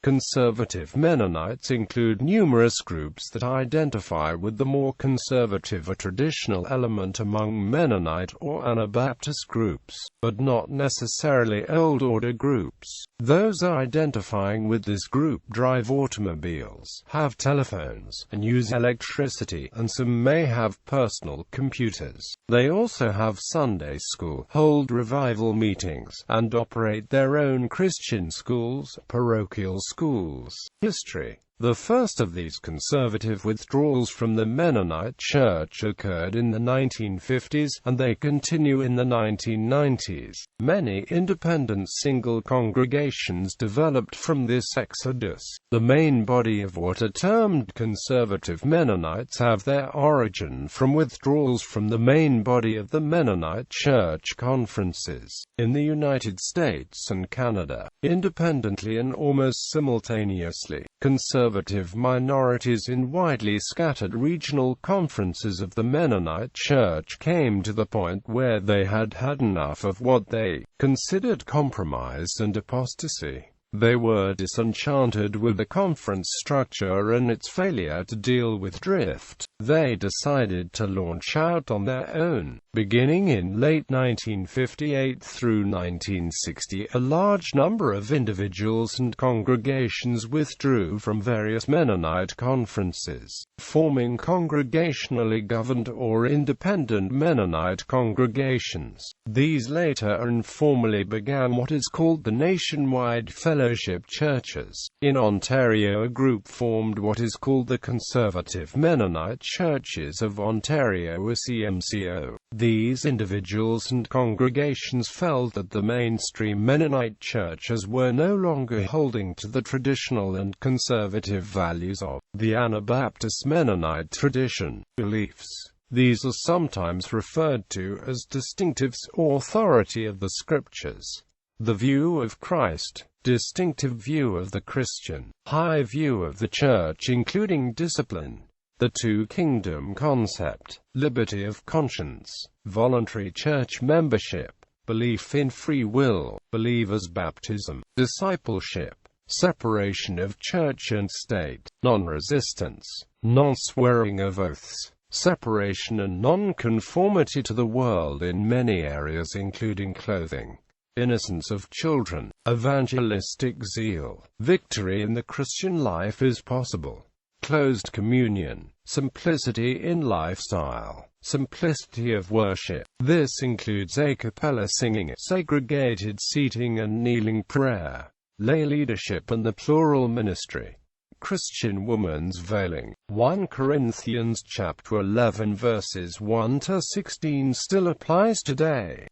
Conservative Mennonites include numerous groups that identify with the more conservative or traditional element among Mennonite or Anabaptist groups, but not necessarily Old Order groups. Those identifying with this group drive automobiles, have telephones, and use electricity, and some may have personal computers. They also have Sunday school, hold revival meetings, and operate their own Christian schools, parochial schools. History. The first of these conservative withdrawals from the Mennonite Church occurred in the 1950s, and they continue in the 1990s. Many independent single congregations developed from this exodus. The main body of what are termed conservative Mennonites have their origin from withdrawals from the main body of the Mennonite Church conferences in the United States and Canada. Independently and almost simultaneously, conservative minorities in widely scattered regional conferences of the Mennonite Church came to the point where they had had enough of what they considered compromise and apostasy. They were disenchanted with the conference structure and its failure to deal with drift. They decided to launch out on their own. Beginning in late 1958 through 1960, a large number of individuals and congregations withdrew from various Mennonite conferences, forming congregationally governed or independent Mennonite congregations. These later informally began what is called the Nationwide Fellowship Churches. In Ontario, a group formed what is called the Conservative Mennonite Churches of Ontario, or CMCO. These individuals and congregations felt that the mainstream Mennonite churches were no longer holding to the traditional and conservative values of the Anabaptist Mennonite tradition. Beliefs. These are sometimes referred to as distinctives or authority of the Scriptures. The view of Christ, distinctive view of the Christian, high view of the Church including discipline, the two-kingdom concept, liberty of conscience, voluntary church membership, belief in free will, believers' baptism, discipleship, separation of church and state, non-resistance, non-swearing of oaths, separation and non-conformity to the world in many areas including clothing, innocence of children, evangelistic zeal, victory in the Christian life is possible, closed communion, simplicity in lifestyle, simplicity of worship. This includes a cappella singing, segregated seating and kneeling prayer, lay leadership and the plural ministry. Christian woman's veiling. 1 Corinthians chapter 11 verses 1 to 16 still applies today.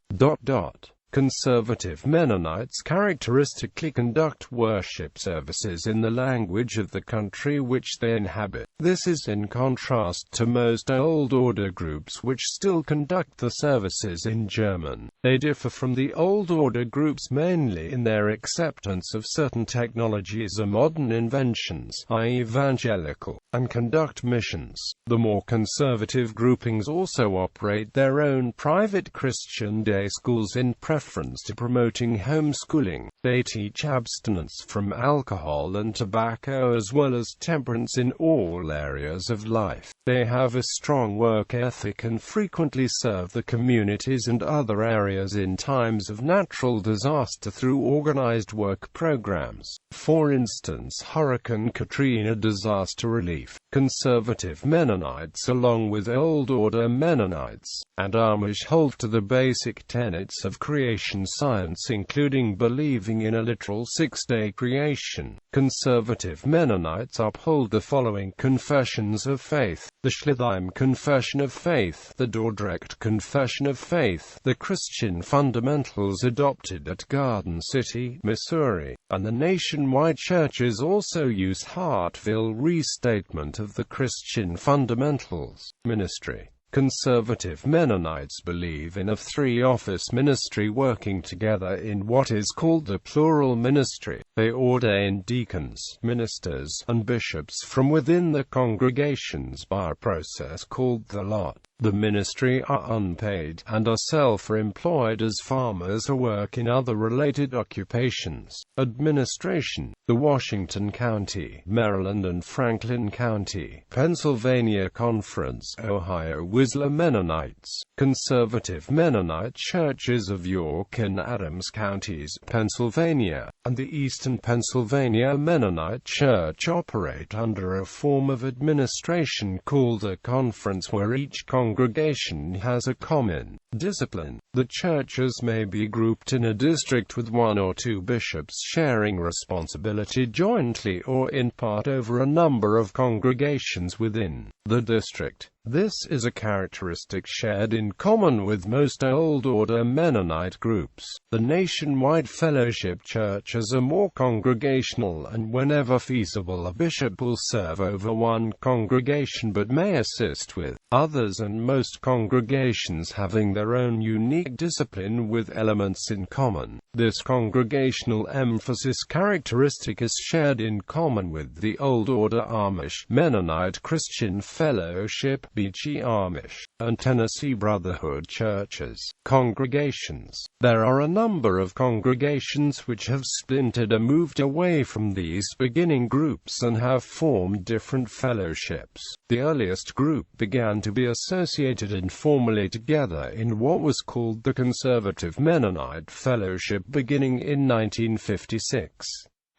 Conservative Mennonites characteristically conduct worship services in the language of the country which they inhabit. This is in contrast to most Old Order groups which still conduct the services in German. They differ from the Old Order groups mainly in their acceptance of certain technologies or modern inventions, i.e. evangelical, and conduct missions. The more conservative groupings also operate their own private Christian day schools in preference to promoting homeschooling. They teach abstinence from alcohol and tobacco as well as temperance in all areas of life. They have a strong work ethic and frequently serve the communities and other areas in times of natural disaster through organized work programs. For instance, Hurricane Katrina disaster relief. Conservative Mennonites along with Old Order Mennonites and Amish hold to the basic tenets of creation science including believing in a literal six-day creation. Conservative Mennonites uphold the following confessions of faith: the Schleitheim Confession of Faith, the Dordrecht Confession of Faith, the Christian Fundamentals adopted at Garden City, Missouri, and the nationwide churches also use Hartville Restatement of the Christian Fundamentals. Ministry. Conservative Mennonites believe in a three-office ministry working together in what is called the plural ministry. They ordain deacons, ministers, and bishops from within the congregations by a process called the lot. The ministry are unpaid, and are self-employed as farmers or work in other related occupations. Administration: the Washington County, Maryland and Franklin County, Pennsylvania Conference, Ohio Whistler Mennonites, Conservative Mennonite Churches of York and Adams Counties, Pennsylvania, and the Eastern Pennsylvania Mennonite Church operate under a form of administration called a conference where each congregation has a common discipline. The churches may be grouped in a district with one or two bishops sharing responsibility jointly or in part over a number of congregations within the district. This is a characteristic shared in common with most Old Order Mennonite groups. The nationwide fellowship churches are more congregational, and whenever feasible a bishop will serve over one congregation but may assist with others, and most congregations having their own unique discipline with elements in common. This congregational emphasis characteristic is shared in common with the Old Order Amish Mennonite Christian Fellowship, Beachy Amish, and Tennessee Brotherhood churches. Congregations: there are a number of congregations which have splintered or moved away from these beginning groups and have formed different fellowships. The earliest group began to be associated informally together in what was called the Conservative Mennonite Fellowship beginning in 1956.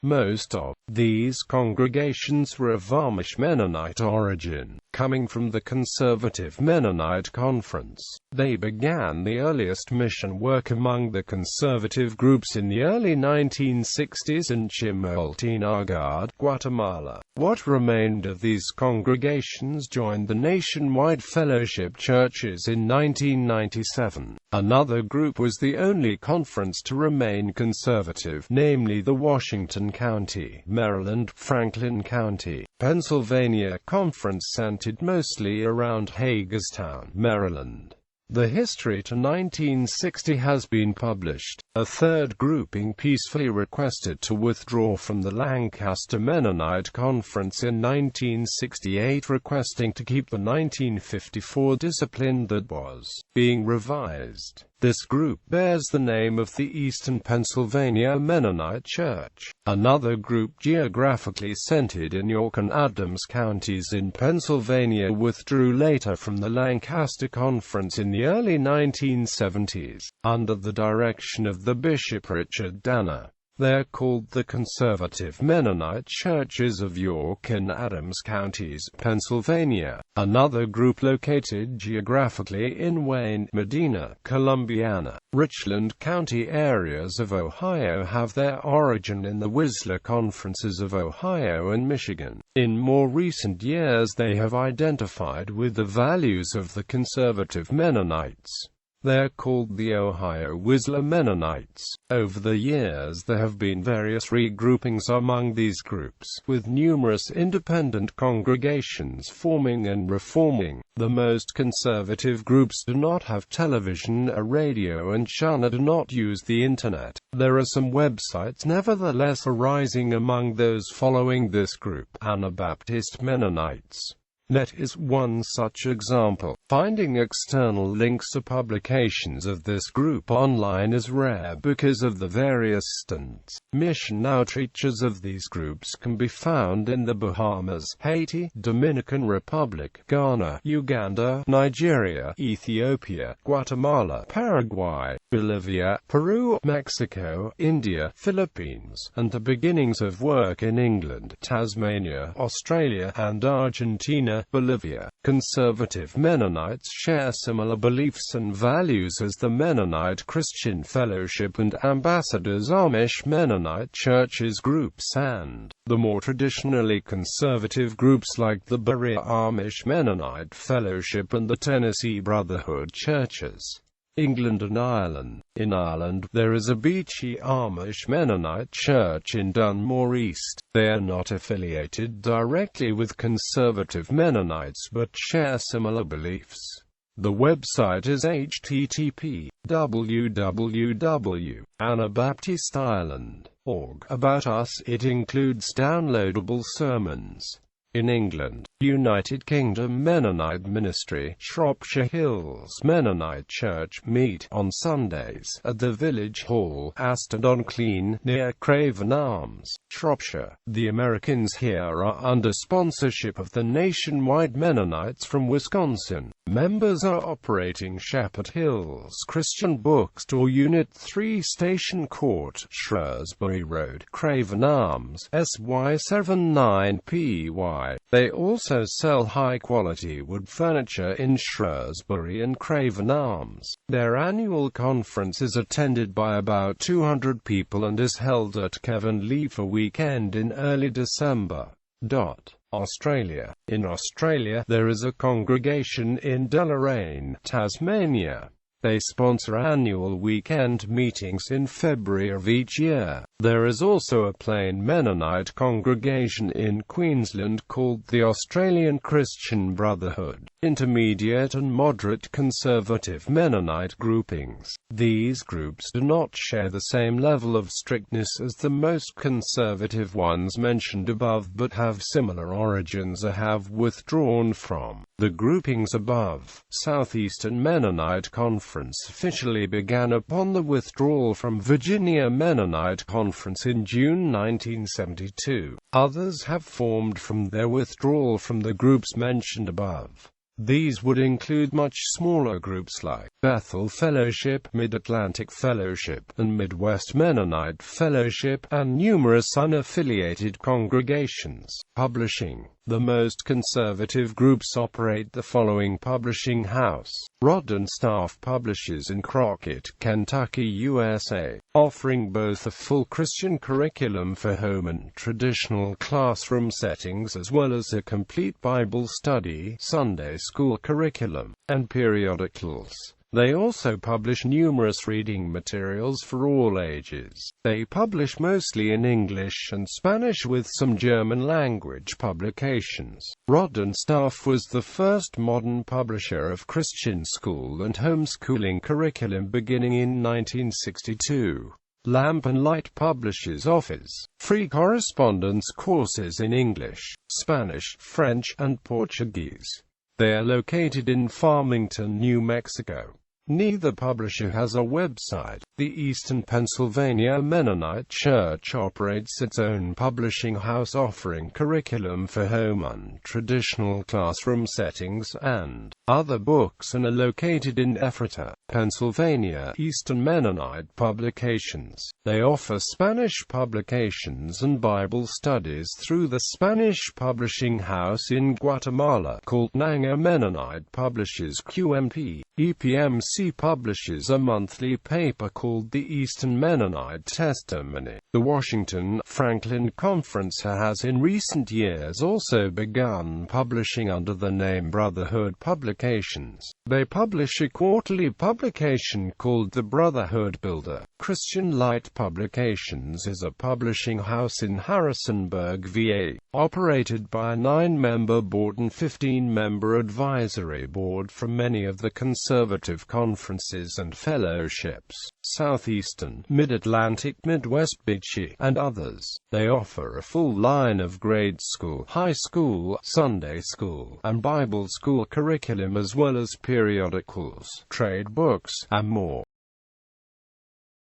Most of these congregations were of Amish Mennonite origin, coming from the Conservative Mennonite Conference. They began the earliest mission work among the conservative groups in the early 1960s in Chimoltinagat, Guatemala. What remained of these congregations joined the nationwide fellowship churches in 1997. Another group was the only conference to remain conservative, namely the Washington County, Maryland, Franklin County, Pennsylvania Conference, centered mostly around Hagerstown, Maryland. The history to 1960 has been published. A third grouping peacefully requested to withdraw from the Lancaster Mennonite Conference in 1968, requesting to keep the 1954 discipline that was being revised. This group bears the name of the Eastern Pennsylvania Mennonite Church. Another group geographically centered in York and Adams counties in Pennsylvania withdrew later from the Lancaster Conference in the early 1970s, under the direction of the Bishop Richard Danner. They are called the Conservative Mennonite Churches of York and Adams counties, Pennsylvania. Another group located geographically in Wayne, Medina, Columbiana, Richland County areas of Ohio have their origin in the Whistler Conferences of Ohio and Michigan. In more recent years they have identified with the values of the Conservative Mennonites. They are called the Ohio Whistler Mennonites. Over the years there have been various regroupings among these groups, with numerous independent congregations forming and reforming. The most conservative groups do not have television or radio and do not use the Internet. There are some websites nevertheless arising among those following this group. Anabaptist Mennonites Net is one such example. Finding external links to publications of this group online is rare because of the various stunts. Mission outreaches of these groups can be found in the Bahamas, Haiti, Dominican Republic, Ghana, Uganda, Nigeria, Ethiopia, Guatemala, Paraguay, Bolivia, Peru, Mexico, India, Philippines, and the beginnings of work in England, Tasmania, Australia, and Argentina. Bolivia. Conservative Mennonites share similar beliefs and values as the Mennonite Christian Fellowship and Ambassadors Amish Mennonite Churches groups and the more traditionally conservative groups like the Berea Amish Mennonite Fellowship and the Tennessee Brotherhood Churches. England and Ireland. In Ireland, there is a Beachy Amish Mennonite Church in Dunmore East. They are not affiliated directly with conservative Mennonites but share similar beliefs. The website is http://www.anabaptistisland.org. About Us. It includes downloadable sermons. In England, United Kingdom, Mennonite Ministry, Shropshire Hills Mennonite Church meet on Sundays at the Village Hall, Aston-on-Clean, near Craven Arms, Shropshire. The Americans here are under sponsorship of the nationwide Mennonites from Wisconsin. Members are operating Shepherd Hills Christian Bookstore, Unit 3, Station Court, Shrewsbury Road, Craven Arms, SY79PY. They also sell high-quality wood furniture in Shrewsbury and Craven Arms. Their annual conference is attended by about 200 people and is held at Kevin Leaf a weekend in early December. Australia. In Australia, there is a congregation in Deloraine, Tasmania. They sponsor annual weekend meetings in February of each year. There is also a plain Mennonite congregation in Queensland called the Australian Christian Brotherhood. Intermediate and moderate conservative Mennonite groupings. These groups do not share the same level of strictness as the most conservative ones mentioned above, but have similar origins or have withdrawn from the groupings above. Southeastern Mennonite Conference officially began upon the withdrawal from Virginia Mennonite Conference in June 1972. Others have formed from their withdrawal from the groups mentioned above. These would include much smaller groups like Bethel Fellowship, Mid-Atlantic Fellowship, and Midwest Mennonite Fellowship, and numerous unaffiliated congregations. Publishing. The most conservative groups operate the following publishing house. Rod and Staff publishes in Crockett, Kentucky, USA, offering both a full Christian curriculum for home and traditional classroom settings as well as a complete Bible study, Sunday school curriculum, and periodicals. They also publish numerous reading materials for all ages. They publish mostly in English and Spanish with some German language publications. Rod and Staff was the first modern publisher of Christian school and homeschooling curriculum beginning in 1962. Lamp and Light offers free correspondence courses in English, Spanish, French, and Portuguese. They are located in Farmington, New Mexico. Neither publisher has a website. The Eastern Pennsylvania Mennonite Church operates its own publishing house offering curriculum for home and traditional classroom settings and other books, and are located in Ephrata, Pennsylvania. Eastern Mennonite Publications. They offer Spanish publications and Bible studies through the Spanish publishing house in Guatemala called Nanga. Mennonite publishes QMP. EPMC publishes a monthly paper called the Eastern Mennonite Testimony. The Washington Franklin Conference has in recent years also begun publishing under the name Brotherhood Publications. They publish a quarterly publication called the Brotherhood Builder. Christian Light Publications is a publishing house in Harrisonburg, VA, operated by a 9-member board and 15-member advisory board from many of the conservative conferences and fellowships, Southeastern, Mid-Atlantic, Midwest, BC, and others. They offer a full line of grade school, high school, Sunday school, and Bible school curriculum as well as periodicals, trade books, and more.